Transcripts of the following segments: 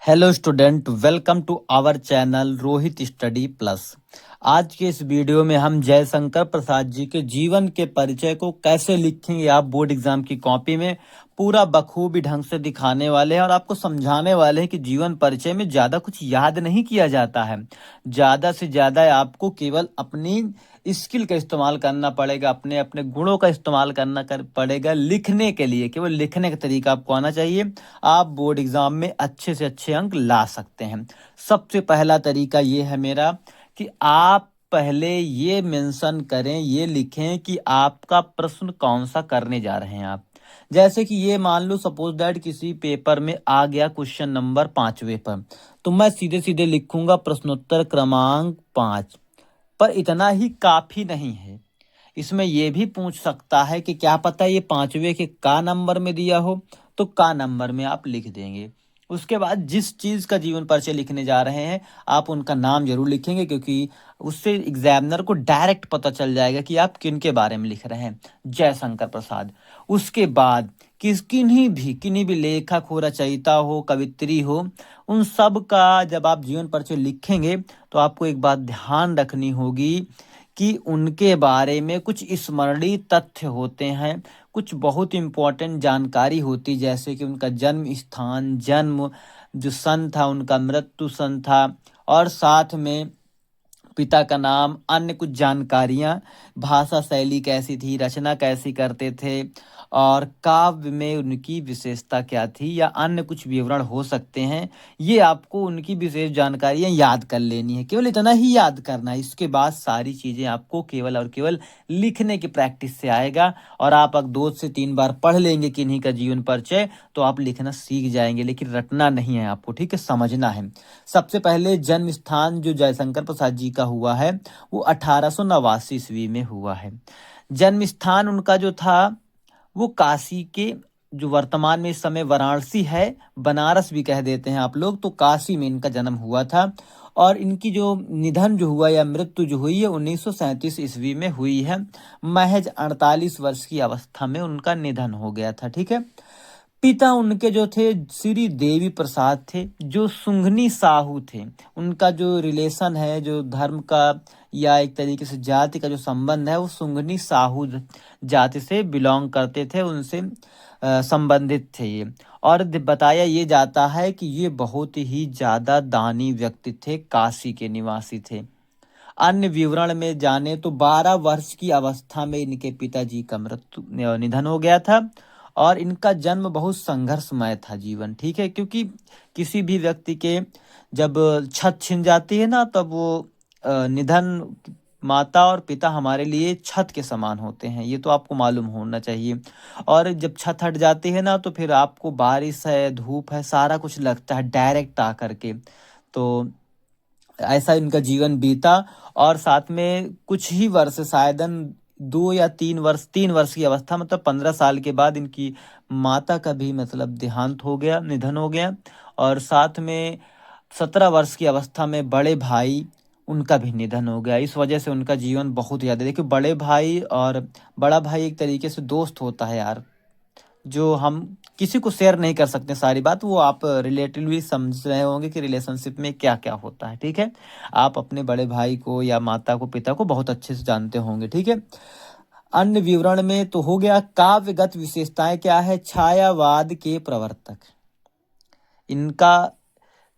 Hello student, welcome to our channel Rohit study plus. आज के इस वीडियो में हम जयशंकर प्रसाद जी के जीवन के परिचय को कैसे लिखेंगे आप बोर्ड एग्जाम की कॉपी में पूरा बखूबी ढंग से दिखाने वाले हैं और आपको समझाने वाले हैं कि जीवन परिचय में ज़्यादा कुछ याद नहीं किया जाता है। ज़्यादा से ज़्यादा आपको केवल अपनी स्किल का इस्तेमाल करना पड़ेगा, अपने अपने गुणों का इस्तेमाल पड़ेगा लिखने के लिए। केवल लिखने का तरीका आपको आना चाहिए, आप बोर्ड एग्जाम में अच्छे से अच्छे अंक ला सकते हैं। सबसे पहला तरीका ये है मेरा कि आप पहले ये मेंशन करें, ये लिखें कि आपका प्रश्न कौन सा करने जा रहे हैं आप। जैसे कि ये मान लो सपोज दैट किसी पेपर में आ गया क्वेश्चन नंबर 5वें पर, तो मैं सीधे सीधे लिखूंगा प्रश्नोत्तर क्रमांक 5। पर इतना ही काफी नहीं है, इसमें यह भी पूछ सकता है कि क्या पता ये 5वें के का नंबर में दिया हो, तो का नंबर में आप लिख देंगे। उसके बाद जिस चीज का जीवन परिचय लिखने जा रहे हैं आप उनका नाम जरूर लिखेंगे, क्योंकि उससे एग्जामिनर को डायरेक्ट पता चल जाएगा कि आप किन के बारे में लिख रहे हैं, जयशंकर प्रसाद। उसके बाद किन्हीं भी लेखक हो, रचयिता हो, कवित्री हो, उन सब का जब आप जीवन परिचय लिखेंगे तो आपको एक बात ध्यान रखनी होगी कि उनके बारे में कुछ स्मरणीय तथ्य होते हैं, कुछ बहुत इंपॉर्टेंट जानकारी होती, जैसे कि उनका जन्म स्थान, जन्म जो सन था, उनका मृत्यु सन था, और साथ में पिता का नाम, अन्य कुछ जानकारियां, भाषा शैली कैसी थी, रचना कैसी करते थे, और काव्य में उनकी विशेषता क्या थी, या अन्य कुछ विवरण हो सकते हैं। ये आपको उनकी विशेष जानकारियां याद कर लेनी है, केवल इतना ही याद करना है। इसके बाद सारी चीजें आपको केवल और केवल लिखने की प्रैक्टिस से आएगा, और आप अगर 2 से 3 बार पढ़ लेंगे किन्हीं का जीवन परिचय तो आप लिखना सीख जाएंगे, लेकिन रटना नहीं है आपको, ठीक है, समझना है। सबसे पहले जन्म स्थान जो जयशंकर प्रसाद जी का हुआ है वो 1889 ईस्वी में हुआ है। जन्म स्थान उनका जो था वो काशी के, जो वर्तमान में इस समय वाराणसी है, बनारस भी कह देते हैं आप लोग, तो काशी में इनका जन्म हुआ था। और इनकी जो निधन जो हुआ या मृत्यु जो हुई है 1937 ईस्वी में हुई है। महज 48 वर्ष की अवस्था में उनका निधन हो गया था, ठीक है। पिता उनके जो थे श्री देवी प्रसाद थे, जो सुंघनी साहू थे। उनका जो रिलेशन है, जो धर्म का या एक तरीके से जाति का जो संबंध है, वो सुंघनी साहू जाति से बिलोंग करते थे, उनसे संबंधित थे ये। और बताया ये जाता है कि ये बहुत ही ज्यादा दानी व्यक्ति थे, काशी के निवासी थे। अन्य विवरण में जाने तो 12 वर्ष की अवस्था में इनके पिताजी का मृत्यु निधन हो गया था। और इनका जन्म बहुत संघर्षमय था जीवन, ठीक है, क्योंकि किसी भी व्यक्ति के जब छत छिन जाती है ना, तब वो निधन, माता और पिता हमारे लिए छत के समान होते हैं, ये तो आपको मालूम होना चाहिए। और जब छत हट जाती है ना तो फिर आपको बारिश है, धूप है, सारा कुछ लगता है डायरेक्ट आकर के। तो ऐसा इनका जीवन बीता। और साथ में कुछ ही वर्ष, शायदन 2 या 3 वर्ष, 3 वर्ष की अवस्था, मतलब 15 साल के बाद इनकी माता का भी मतलब देहांत हो गया, निधन हो गया। और साथ में 17 वर्ष की अवस्था में बड़े भाई उनका भी निधन हो गया। इस वजह से उनका जीवन बहुत ज़्यादा, देखिए बड़े भाई और बड़ा भाई एक तरीके से दोस्त होता है यार, जो हम किसी को शेयर नहीं कर सकते सारी बात, वो आप रिलेटिवली समझ रहे होंगे कि रिलेशनशिप में क्या क्या होता है, ठीक है। आप अपने बड़े भाई को या माता को, पिता को बहुत अच्छे से जानते होंगे, ठीक है। अन्य विवरण में तो हो गया। काव्यगत विशेषताएं क्या है, छायावाद के प्रवर्तक इनका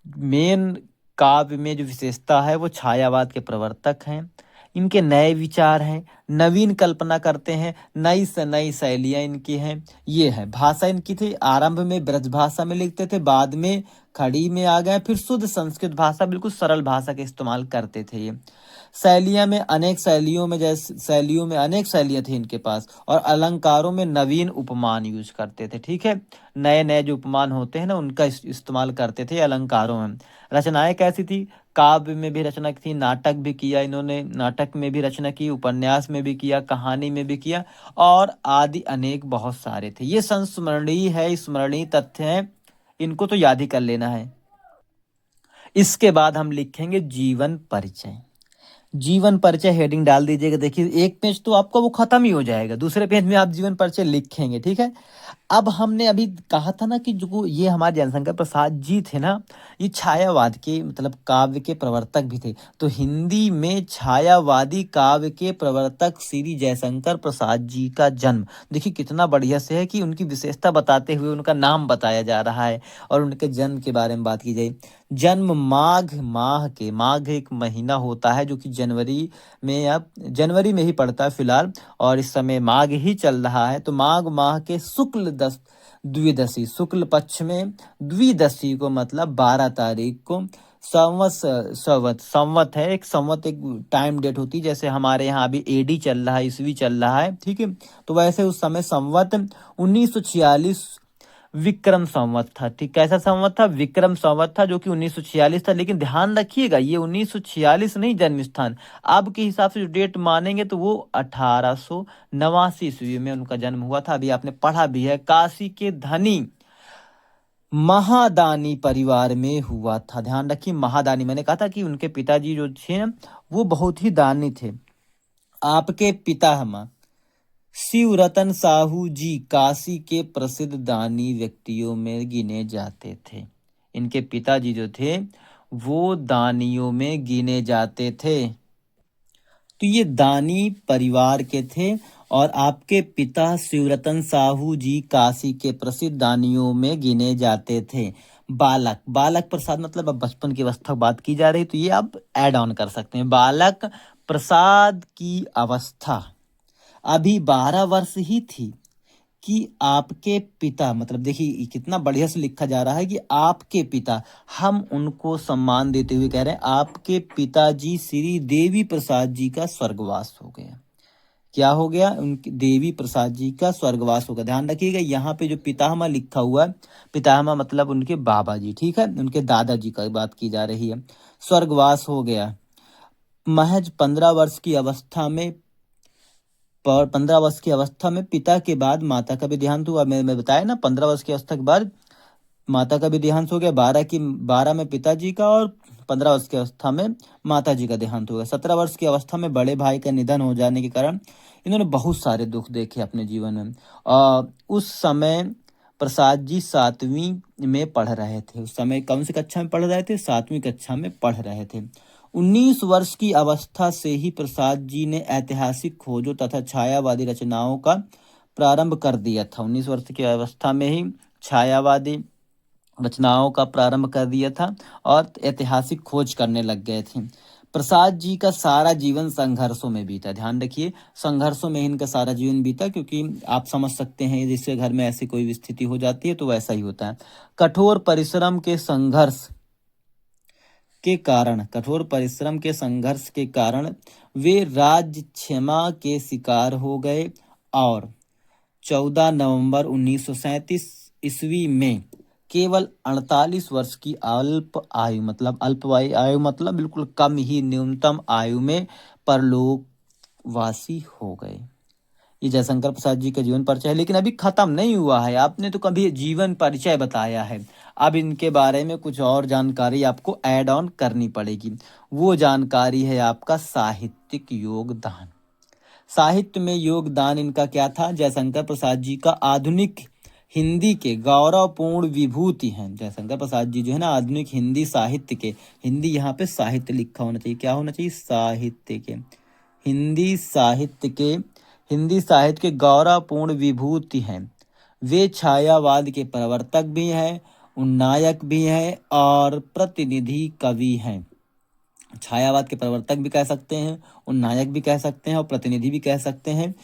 मेन काव्य में जो विशेषता है वो छायावाद के प्रवर्तक हैं। इनके नए विचार हैं, नवीन कल्पना करते हैं, नई से नई शैलियां इनकी हैं। ये है भाषा इनकी थी, आरंभ में ब्रज भाषा में लिखते थे, बाद में खड़ी में आ गए, फिर शुद्ध संस्कृत भाषा, बिल्कुल सरल भाषा के इस्तेमाल करते थे ये। शैलियां में अनेक शैलियों में, जैसे शैलियों में अनेक शैलियां थी इनके पास, और अलंकारों में नवीन उपमान यूज करते थे, ठीक है। नए नए जो उपमान होते हैं ना उनका इस्तेमाल करते थे अलंकारों में। रचनाएं कैसी थी, काव्य में भी रचना थी, नाटक भी किया इन्होंने, नाटक में भी रचना की, उपन्यास में भी किया, कहानी में भी किया, और आदि अनेक बहुत सारे थे। ये संस्मरणीय है, स्मरणीय तथ्य हैं, इनको तो याद ही कर लेना है। इसके बाद हम लिखेंगे जीवन परिचय। जीवन परिचय हेडिंग डाल दीजिएगा। देखिए एक पेज तो आपका वो खत्म ही हो जाएगा, दूसरे पेज में आप जीवन परिचय लिखेंगे, ठीक है। अब हमने अभी कहा था ना कि जो ये हमारे जयशंकर प्रसाद जी थे ना, ये छायावाद के मतलब काव्य के प्रवर्तक भी थे। तो हिंदी में छायावादी काव्य के प्रवर्तक श्री जयशंकर प्रसाद जी का जन्म, देखिए कितना बढ़िया से है कि उनकी विशेषता बताते हुए उनका नाम बताया जा रहा है और उनके जन्म के बारे में बात की जाए। जन्म माघ माह के, माघ एक महीना होता है जो कि जनवरी में ही पड़ता है फिलहाल, और इस समय माघ ही चल रहा है। तो माघ माह के शुक्ल द्विदशी, शुक्ल पक्ष में द्विदशी को मतलब 12 तारीख को संवत है, एक संवत एक टाइम डेट होती है, जैसे हमारे यहाँ अभी एडी चल रहा है, ईस्वी चल रहा है, ठीक है। तो वैसे उस समय संवत 1946 विक्रम संवत था, ठीक। कैसा संवत था? विक्रम संवत था, जो कि 1946 था। लेकिन ध्यान रखिएगा ये 1946 नहीं जन्म स्थान, अब के हिसाब से जो डेट मानेंगे तो वो 1889 ईस्वी में उनका जन्म हुआ था। अभी आपने पढ़ा भी है, काशी के धनी महादानी परिवार में हुआ था। ध्यान रखिए, महादानी, मैंने कहा था कि उनके पिताजी जो थे ना वो बहुत ही दानी थे। आपके पितामह शिव रतन साहू जी काशी के प्रसिद्ध दानी व्यक्तियों में गिने जाते थे। इनके पिताजी जो थे वो दानियों में गिने जाते थे। तो ये दानी परिवार के थे और आपके पिता शिवरतन साहू जी काशी के प्रसिद्ध दानियों में गिने जाते थे। बालक, बालक प्रसाद मतलब अब बचपन की अवस्था बात की जा रही, तो ये आप ऐड ऑन कर सकते हैं। बालक प्रसाद की अवस्था अभी 12 वर्ष ही थी कि आपके पिता, मतलब देखिए कितना बढ़िया से लिखा जा रहा है कि आपके पिता, हम उनको सम्मान देते हुए कह रहे हैं आपके पिताजी श्री देवी प्रसाद जी का स्वर्गवास हो गया। क्या हो गया? उनके देवी प्रसाद जी का स्वर्गवास हो गया। ध्यान रखिएगा यहाँ पे जो पितामह लिखा हुआ है, पितामह मतलब उनके बाबा जी, ठीक है, उनके दादाजी का बात की जा रही है। स्वर्गवास हो गया। महज 15 वर्ष की अवस्था में, पर 15 वर्ष की अवस्था में पिता के बाद माता का भी देहांत हुआ। मैं बताया ना 15 वर्ष की अवस्था के बाद माता का भी देहांत हो गया। 12 में पिताजी का और 15 वर्ष की अवस्था में माता जी का देहांत हो गया। 17 वर्ष की अवस्था में बड़े भाई का निधन हो जाने के कारण इन्होंने बहुत सारे दुख देखे अपने जीवन में। उस समय प्रसाद जी 7वीं में पढ़ रहे थे। उस समय कौन सी कक्षा में पढ़ रहे थे? 7वीं कक्षा में पढ़ रहे थे। 19 वर्ष की अवस्था से ही प्रसाद जी ने ऐतिहासिक खोजों तथा छायावादी रचनाओं का प्रारंभ कर दिया था। 19 वर्ष की अवस्था में ही छायावादी रचनाओं का प्रारंभ कर दिया था और ऐतिहासिक खोज करने लग गए थे। प्रसाद जी का सारा जीवन संघर्षों में बीता। ध्यान रखिए, संघर्षों में इनका सारा जीवन बीता, क्योंकि आप समझ सकते हैं जिसके घर में ऐसी कोई स्थिति हो जाती है तो वैसा ही होता है। कठोर परिश्रम के संघर्ष के कारण वे राज्य क्षमा के शिकार हो गए और 14 नवंबर 1937 ईस्वी में केवल 48 वर्ष की अल्प आयु मतलब बिल्कुल कम ही न्यूनतम आयु में परलोकवासी हो गए। ये जयशंकर प्रसाद जी का जीवन परिचय है, लेकिन अभी खत्म नहीं हुआ है। आपने तो कभी जीवन परिचय बताया है, अब इनके बारे में कुछ और जानकारी आपको ऐड ऑन करनी पड़ेगी। वो जानकारी है आपका साहित्यिक योगदान। साहित्य में योगदान इनका क्या था? जयशंकर प्रसाद जी का आधुनिक हिंदी के गौरवपूर्ण विभूति हैं। जयशंकर प्रसाद जी जो है ना आधुनिक हिंदी साहित्य के, हिंदी यहाँ पे साहित्य लिखा होना चाहिए, क्या होना चाहिए? साहित्य के, हिंदी साहित्य के गौरवपूर्ण विभूति हैं। वे छायावाद के प्रवर्तक भी हैं, उन्नायक भी हैं और प्रतिनिधि कवि हैं। छायावाद के प्रवर्तक भी कह सकते हैं, उन्नायक भी कह सकते हैं और प्रतिनिधि भी कह सकते हैं।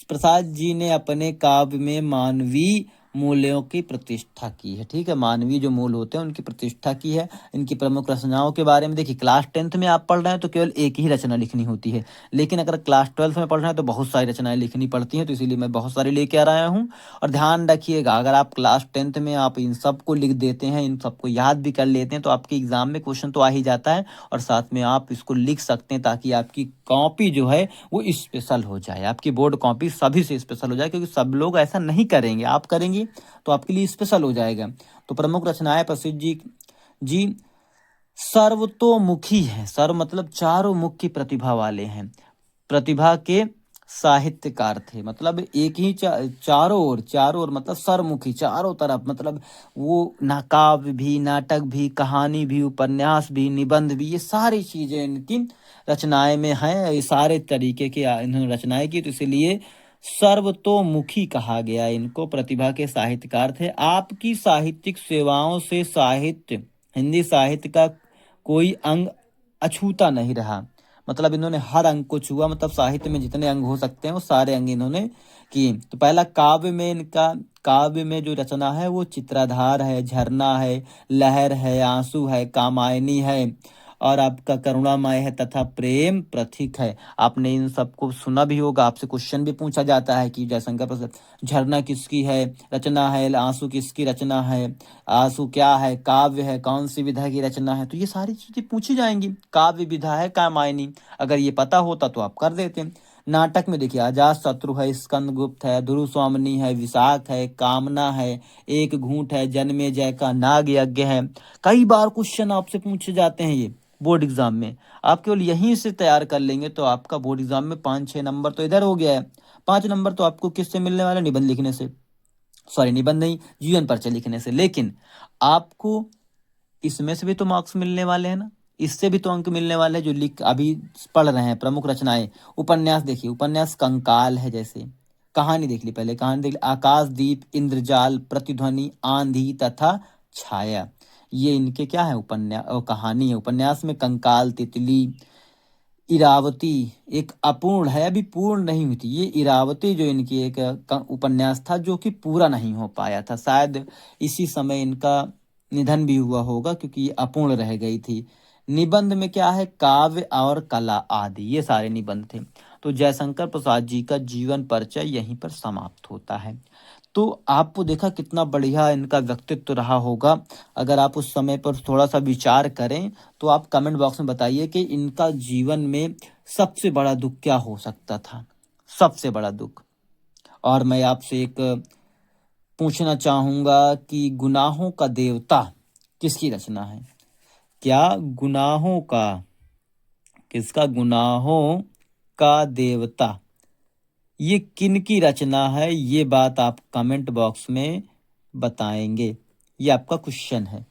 प्रसाद जी ने अपने काव्य में मानवीय मूल्यों की प्रतिष्ठा की है, ठीक है, मानवीय जो मूल होते हैं उनकी प्रतिष्ठा की है। इनकी प्रमुख रचनाओं के बारे में देखिए, क्लास 10th में आप पढ़ रहे हैं तो केवल एक ही रचना लिखनी होती है, लेकिन अगर क्लास 12th में पढ़ रहे हैं तो बहुत सारी रचनाएं लिखनी पड़ती हैं, तो इसीलिए मैं बहुत सारी लेके आ रहा हूँ। और ध्यान रखिएगा, अगर आप क्लास 10th में आप इन सबको लिख देते हैं, इन सबको याद भी कर लेते हैं, तो आपके एग्जाम में क्वेश्चन तो आ ही जाता है और साथ में आप इसको लिख सकते हैं, ताकि आपकी कॉपी जो है वो स्पेशल हो जाए, आपकी बोर्ड कॉपी सभी से स्पेशल हो जाए, क्योंकि सब लोग ऐसा नहीं करेंगे, आप करेंगे तो आपके लिए स्पेशल हो जाएगा। तो प्रमुख रचनाएं प्रसिद्ध जी सर्वतोमुखी है। सर्व मतलब चारों मुख की प्रतिभा वाले हैं। प्रतिभा के साहित्यकार थे। मतलब एक ही चारों ओर मतलब सरमुखी चारों तरफ, मतलब वो ना काव्य भी, नाटक भी, कहानी भी, उपन्यास भी, निबंध भी, ये सारी चीजें इनकी रचनाएं में हैं। ये सारे तरीके की इन्होंने रचनाएं की, तो इसलिए सर्वतोमुखी कहा गया इनको। प्रतिभा के साहित्यकार थे। आपकी साहित्यिक सेवाओं से साहित्य, हिंदी साहित्य का कोई अंग अछूता नहीं रहा। मतलब इन्होंने हर अंग को छुआ। मतलब साहित्य में जितने अंग हो सकते हैं वो सारे अंग इन्होंने किए। तो पहला काव्य में इनका, काव्य में जो रचना है वो चित्राधार है, झरना है, लहर है, आंसू है, कामायनी है, और आपका करुणामय है तथा प्रेम प्रतीक है। आपने इन सबको सुना भी होगा। आपसे क्वेश्चन भी पूछा जाता है कि जयशंकर प्रसाद, झरना किसकी है रचना है, आंसू किसकी रचना है, आंसू क्या है, काव्य है, कौन सी विधा की रचना है। तो ये सारी चीजें पूछी जाएंगी। काव्य विधा है कामायनी, अगर ये पता होता तो आप कर देते। नाटक में देखिए, अजात शत्रु है, स्कंदगुप्त है, दुरुस्वामिनी है, विशाख है, कामना है, एक घूंट है, जन्मे जय का नाग यज्ञ है। कई बार क्वेश्चन आपसे पूछे जाते हैं ये बोर्ड एग्जाम में। आप केवल यहीं से तैयार कर लेंगे तो आपका बोर्ड एग्जाम में 5-6 नंबर तो इधर हो गया है। 5 नंबर तो आपको किससे मिलने वाले, निबंध लिखने से, सॉरी निबंध नहीं, जीवन परिचय लिखने से। लेकिन आपको इसमें से भी तो मार्क्स मिलने वाले हैं ना, इससे भी तो अंक मिलने वाले हैं जो लिख अभी पढ़ रहे हैं। प्रमुख रचनाएं, उपन्यास देखिए, उपन्यास कंकाल है जैसे। कहानी देख ली, पहले कहानी देख ली, आकाशदीप, इंद्रजाल, प्रतिध्वनि, आंधी तथा छाया। ये इनके क्या है, उपन्यास कहानी है। उपन्यास में कंकाल, तितली, इरावती एक अपूर्ण है, अभी पूर्ण नहीं हुई थी। ये इरावती जो इनकी एक उपन्यास था जो कि पूरा नहीं हो पाया था। शायद इसी समय इनका निधन भी हुआ होगा क्योंकि ये अपूर्ण रह गई थी। निबंध में क्या है, काव्य और कला आदि, ये सारे निबंध थे। तो जयशंकर प्रसाद जी का जीवन परिचय यहीं पर समाप्त होता है। तो आपको देखा कितना बढ़िया इनका व्यक्तित्व रहा होगा। अगर आप उस समय पर थोड़ा सा विचार करें तो आप कमेंट बॉक्स में बताइए कि इनका जीवन में सबसे बड़ा दुख क्या हो सकता था, सबसे बड़ा दुख। और मैं आपसे एक पूछना चाहूंगा कि गुनाहों का देवता किसकी रचना है? क्या गुनाहों का, किसका, गुनाहों का देवता, ये किन की रचना है? ये बात आप कमेंट बॉक्स में बताएंगे। ये आपका क्वेश्चन है।